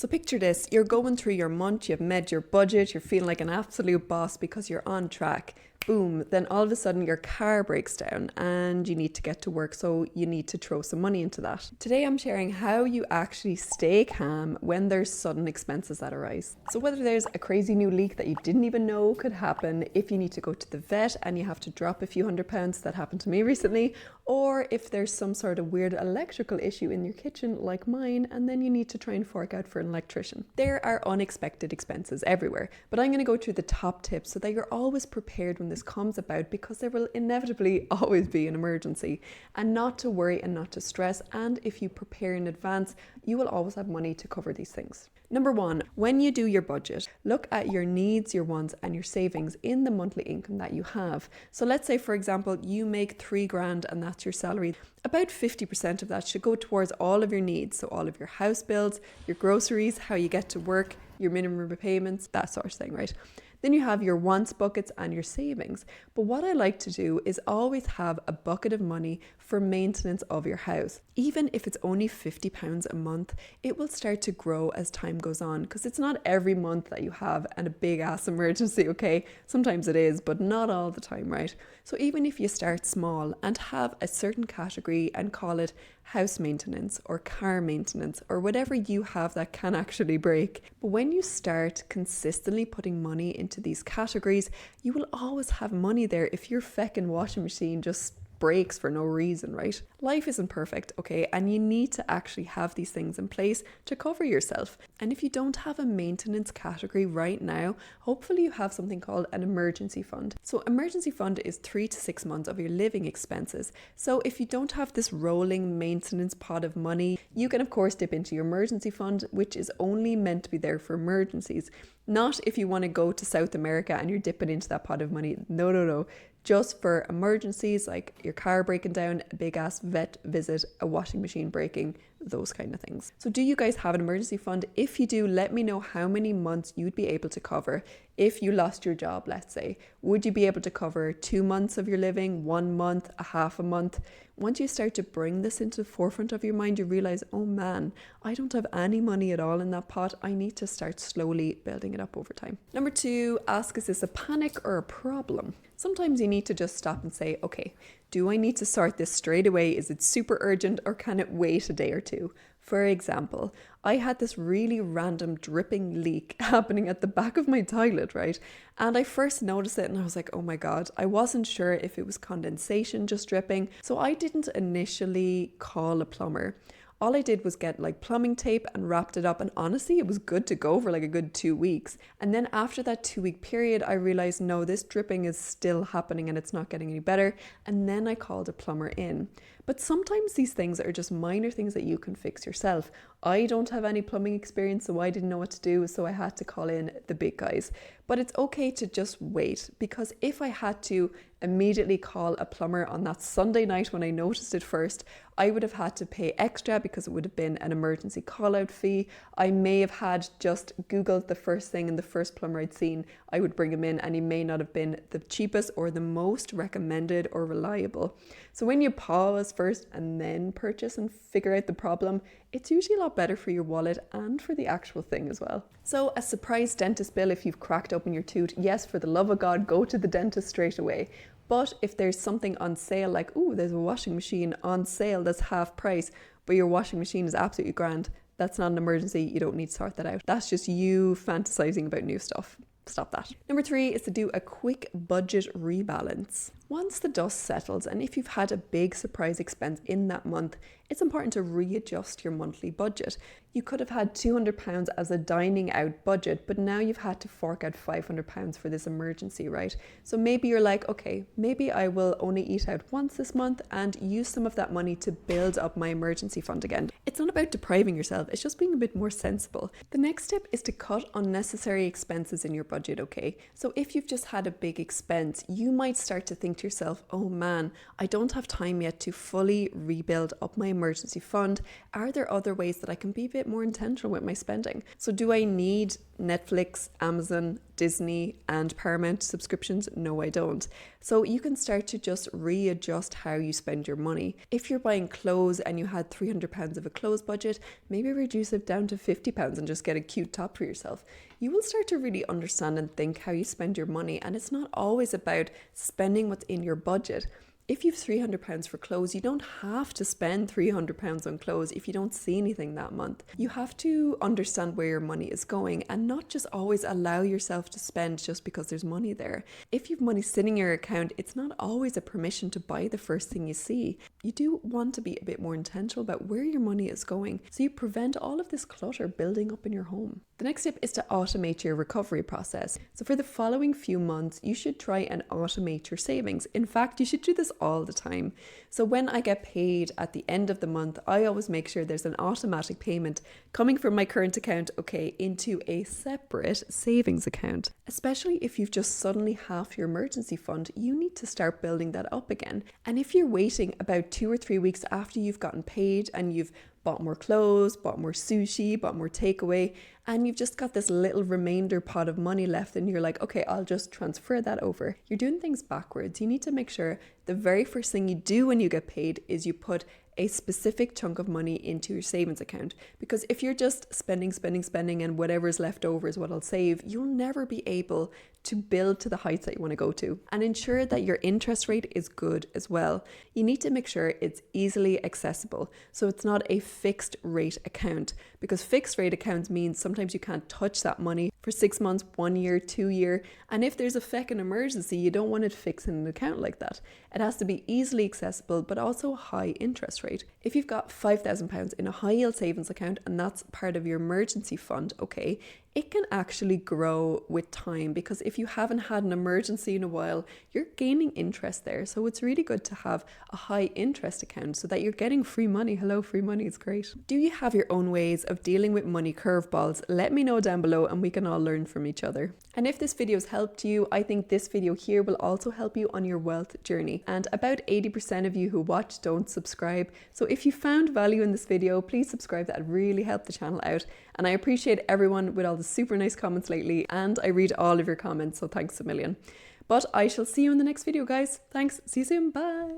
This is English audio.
So picture this, you're going through your month, you've met your budget, you're feeling like an absolute boss because you're on track. Boom, then all of a sudden your car breaks down and you need to get to work, so you need to throw some money into that. Today I'm sharing how you actually stay calm when there's sudden expenses that arise. So whether there's a crazy new leak that you didn't even know could happen, if you need to go to the vet and you have to drop a few £100s, that happened to me recently, or if there's some sort of weird electrical issue in your kitchen like mine and then you need to try and fork out for an electrician. There are unexpected expenses everywhere, but I'm going to go through the top tips so that you're always prepared when this comes about, because there will inevitably always be an emergency, and not to worry and not to stress. And if you prepare in advance, you will always have money to cover these things. Number one, when you do your budget, look at your needs, your wants, and your savings in the monthly income that you have. So let's say, for example, you make £3,000 and that's your salary. About 50% of that should go towards all of your needs. So all of your house bills, your groceries, how you get to work, your minimum repayments, that sort of thing, right? Then you have your wants buckets and your savings. But what I like to do is always have a bucket of money for maintenance of your house. Even if it's only £50 a month, it will start to grow as time goes on, because it's not every month that you have a big ass emergency, okay? Sometimes it is, but not all the time, right? So even if you start small and have a certain category and call it house maintenance or car maintenance or whatever you have that can actually break. But when you start consistently putting money into these categories, you will always have money there if your feckin' washing machine just breaks for no reason, right? Life isn't perfect, okay? And you need to actually have these things in place to cover yourself. And if you don't have a maintenance category right now, hopefully you have something called an emergency fund. So emergency fund is 3 to 6 months of your living expenses. So if you don't have this rolling maintenance pot of money, you can of course dip into your emergency fund, which is only meant to be there for emergencies. Not if you want to go to South America and you're dipping into that pot of money. No. Just for emergencies like your car breaking down, a big ass vet visit, a washing machine breaking, those kind of things. So do you guys have an emergency fund? If you do, let me know how many months you'd be able to cover. If you lost your job, let's say, would you be able to cover 2 months of your living, 1 month, a half a month? Once you start to bring this into the forefront of your mind, you realize, oh man, I don't have any money at all in that pot. I need to start slowly building it up over time. Number 2, ask, is this a panic or a problem? Sometimes you need to just stop and say, okay, do I need to sort this straight away? Is it super urgent or can it wait a day or two? For example, I had this really random dripping leak happening at the back of my toilet, right? And I first noticed it and I was like, oh my God, I wasn't sure if it was condensation just dripping. So I didn't initially call a plumber. All I did was get like plumbing tape and wrapped it up, and honestly it was good to go for like a good 2 weeks. And then after that 2-week period I realized, no, this dripping is still happening and it's not getting any better, and then I called a plumber in. But sometimes these things are just minor things that you can fix yourself. I don't have any plumbing experience, so I didn't know what to do, so I had to call in the big guys. But it's okay to just wait, because if I had to immediately call a plumber on that Sunday night when I noticed it first, I would have had to pay extra because it would have been an emergency call out fee. I may have had just Googled the first thing and the first plumber I'd seen, I would bring him in, and he may not have been the cheapest or the most recommended or reliable. So when you pause first and then purchase and figure out the problem, it's usually a lot better for your wallet and for the actual thing as well. So a surprise dentist bill if you've cracked open your tooth, yes, for the love of God, go to the dentist straight away. But if there's something on sale, like, ooh, there's a washing machine on sale that's half price, but your washing machine is absolutely grand, that's not an emergency, you don't need to sort that out. That's just you fantasizing about new stuff. Stop that. Number 3 is to do a quick budget rebalance. Once the dust settles, and if you've had a big surprise expense in that month, it's important to readjust your monthly budget. You could have had £200 as a dining out budget, but now you've had to fork out £500 for this emergency, right? So maybe you're like, okay, maybe I will only eat out once this month and use some of that money to build up my emergency fund again. It's not about depriving yourself, it's just being a bit more sensible. The next step is to cut unnecessary expenses in your budget, okay? So if you've just had a big expense, you might start to think to yourself, oh man, I don't have time yet to fully rebuild up my emergency fund. Are there other ways that I can be a bit more intentional with my spending? So do I need Netflix, Amazon, Disney, and Paramount subscriptions? No, I don't. So you can start to just readjust how you spend your money. If you're buying clothes and you had £300 of a clothes budget, maybe reduce it down to £50 and just get a cute top for yourself. You will start to really understand and think how you spend your money, and it's not always about spending what's in your budget. If you've £300 for clothes, you don't have to spend £300 on clothes if you don't see anything that month. You have to understand where your money is going and not just always allow yourself to spend just because there's money there. If you've money sitting in your account, it's not always a permission to buy the first thing you see. You do want to be a bit more intentional about where your money is going so you prevent all of this clutter building up in your home. The next tip is to automate your recovery process. So for the following few months, you should try and automate your savings. In fact, you should do this all the time. So when I get paid at the end of the month, I always make sure there's an automatic payment coming from my current account, into a separate savings account. Especially if you've just suddenly half your emergency fund, you need to start building that up again. And if you're waiting about 2 or 3 weeks after you've gotten paid and you've bought more clothes, bought more sushi, bought more takeaway, and you've just got this little remainder pot of money left and you're like, okay, I'll just transfer that over. You're doing things backwards. You need to make sure the very first thing you do when you get paid is you put a specific chunk of money into your savings account. Because if you're just spending and whatever's left over is what I'll save, you'll never be able to build to the heights that you want to go to. And ensure that your interest rate is good as well. You need to make sure it's easily accessible. So it's not a fixed rate account, because fixed rate accounts means sometimes you can't touch that money for 6 months, 1 year, 2 years. And if there's a feckin' emergency, you don't want it fixed in an account like that. It has to be easily accessible, but also high interest rate. If you've got £5,000 in a high yield savings account and that's part of your emergency fund, it can actually grow with time, because if you haven't had an emergency in a while, you're gaining interest there. So it's really good to have a high interest account so that you're getting free money. Hello, free money is great. Do you have your own ways of dealing with money curveballs? Let me know down below and we can all learn from each other. And if this video has helped you, I think this video here will also help you on your wealth journey. And about 80% of you who watch don't subscribe. So if you found value in this video, please subscribe. That really helped the channel out. And I appreciate everyone with all the super nice comments lately, and I read all of your comments, so thanks a million. But I shall see you in the next video, guys. Thanks. See you soon. Bye.